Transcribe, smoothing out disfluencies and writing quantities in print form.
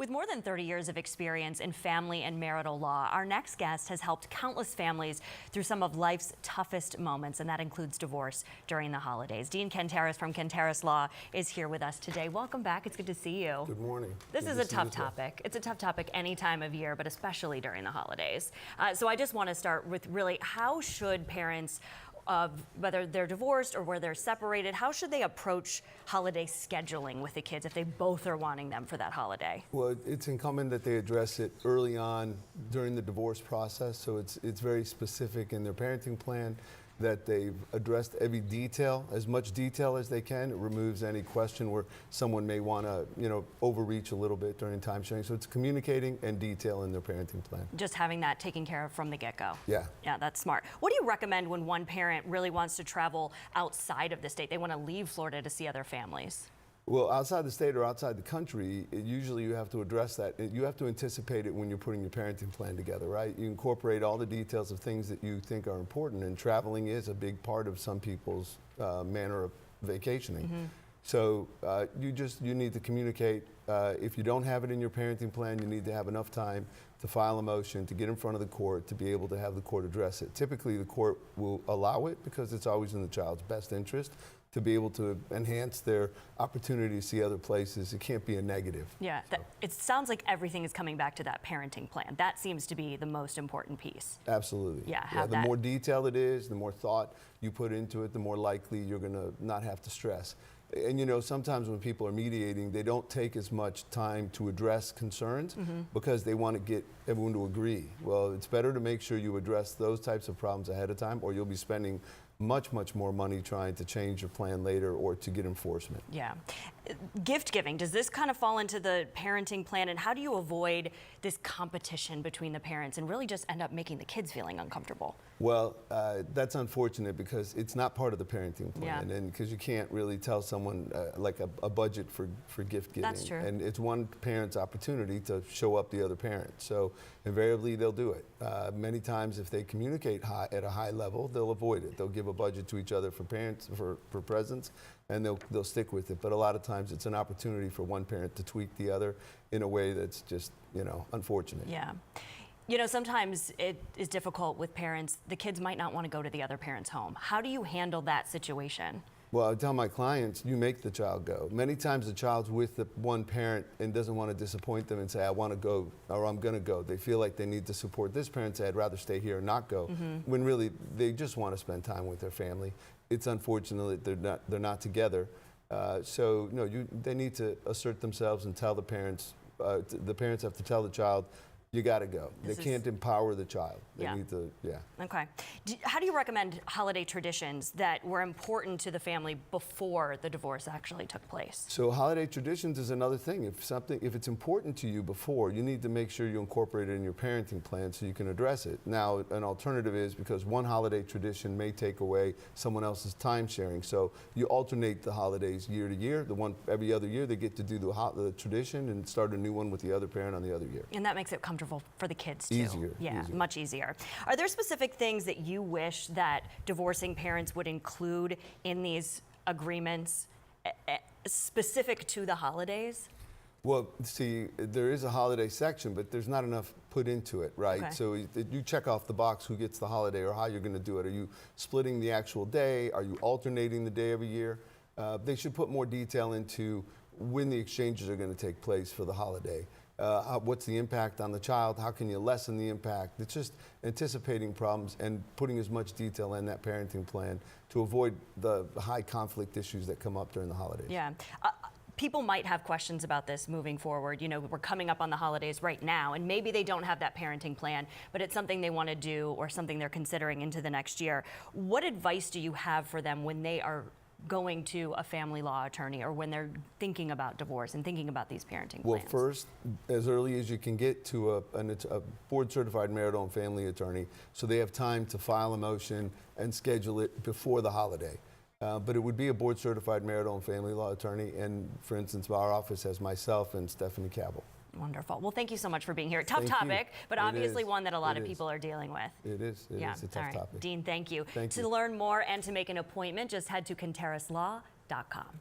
With more than 30 years of experience in family and marital law, our next guest has helped countless families through some of life's toughest moments, and that includes divorce during the holidays. Dean Kantaras from Kantaras Law is here with us today. Welcome back. It's good to see you. Good morning. This is a tough topic. It's a tough topic any time of year, but especially during the holidays. So I just want to start with really, how should parents, whether they're divorced or where they're separated, how should they approach holiday scheduling with the kids if they both are wanting them for that holiday? Well, it's incumbent that they address it early on during the divorce process, so it's very specific in their parenting plan that they've addressed every detail, as much detail as they can. It removes any question where someone may want to, overreach a little bit during time sharing. So it's communicating and detail in their parenting plan. Just having that taken care of from the get-go. Yeah. Yeah, that's smart. What do you recommend when one parent really wants to travel outside of the state? They want to leave Florida to see other families. Well, outside the state or outside the country, usually you have to address that. You have to anticipate it when you're putting your parenting plan together, right? You incorporate all the details of things that you think are important, and traveling is a big part of some people's manner of vacationing. Mm-hmm. So you need to communicate. If you don't have it in your parenting plan, you need to have enough time to file a motion, to get in front of the court, to be able to have the court address it. Typically, the court will allow it because it's always in the child's best interest to be able to enhance their opportunity to see other places. It can't be a negative. Yeah, it sounds like everything is coming back to that parenting plan. That seems to be the most important piece. Absolutely. Yeah, the more detailed it is, the more thought you put into it, the more likely you're going to not have to stress. And sometimes when people are mediating, they don't take as much time to address concerns because they want to get everyone to agree. Well, it's better to make sure you address those types of problems ahead of time, or you'll be spending much more money trying to change your plan later or to get enforcement. Yeah. Gift giving, does this kind of fall into the parenting plan, and how do you avoid this competition between the parents and really just end up making the kids feeling uncomfortable? Well, that's unfortunate because it's not part of the parenting plan, and because you can't really tell someone like a budget for gift giving. That's true. And it's one parent's opportunity to show up the other parent. So invariably they'll do it. Many times if they communicate at a high level, they'll avoid it. They'll give a budget to each other for presents, and they'll stick with it. But a lot of times it's an opportunity for one parent to tweak the other in a way that's just, unfortunate. Yeah. Sometimes it is difficult with parents. The kids might not want to go to the other parent's home. How do you handle that situation? Well, I tell my clients, you make the child go. Many times the child's with the one parent and doesn't want to disappoint them and say, I want to go, or I'm going to go. They feel like they need to support this parent, say, I'd rather stay here and not go, when really they just want to spend time with their family. It's unfortunate that they're not together. So they need to assert themselves and tell the parents have to tell the child, you got to go. They can't empower the child. They need to, Okay. How do you recommend holiday traditions that were important to the family before the divorce actually took place? So holiday traditions is another thing. If it's important to you before, you need to make sure you incorporate it in your parenting plan so you can address it. Now, an alternative is because one holiday tradition may take away someone else's time sharing. So you alternate the holidays year to year. The one every other year they get to do the tradition and start a new one with the other parent on the other year. And that makes it comfortable for the kids too. Easier. Much easier. Are there specific things that you wish that divorcing parents would include in these agreements specific to the holidays? Well, see, there is a holiday section, but there's not enough put into it, right? Okay. So you check off the box who gets the holiday or how you're going to do it. Are you splitting the actual day? Are you alternating the day every year? They should put more detail into when the exchanges are going to take place for the holiday. What's the impact on the child? How can you lessen the impact? It's just anticipating problems and putting as much detail in that parenting plan to avoid the high conflict issues that come up during the holidays. Yeah. People might have questions about this moving forward. We're coming up on the holidays right now, and maybe they don't have that parenting plan, but it's something they want to do or something they're considering into the next year. What advice do you have for them when they are going to a family law attorney or when they're thinking about divorce and thinking about these parenting plans? Well, first, as early as you can get to a board-certified marital and family attorney so they have time to file a motion and schedule it before the holiday. But it would be a board-certified marital and family law attorney, and for instance, our office has myself and Stephanie Cabell. Wonderful. Well, thank you so much for being here. Tough topic, but obviously one that a lot of people are dealing with. It is. It is a tough topic. Dean, thank you. Thank you. To learn more and to make an appointment, just head to KantarasLaw.com.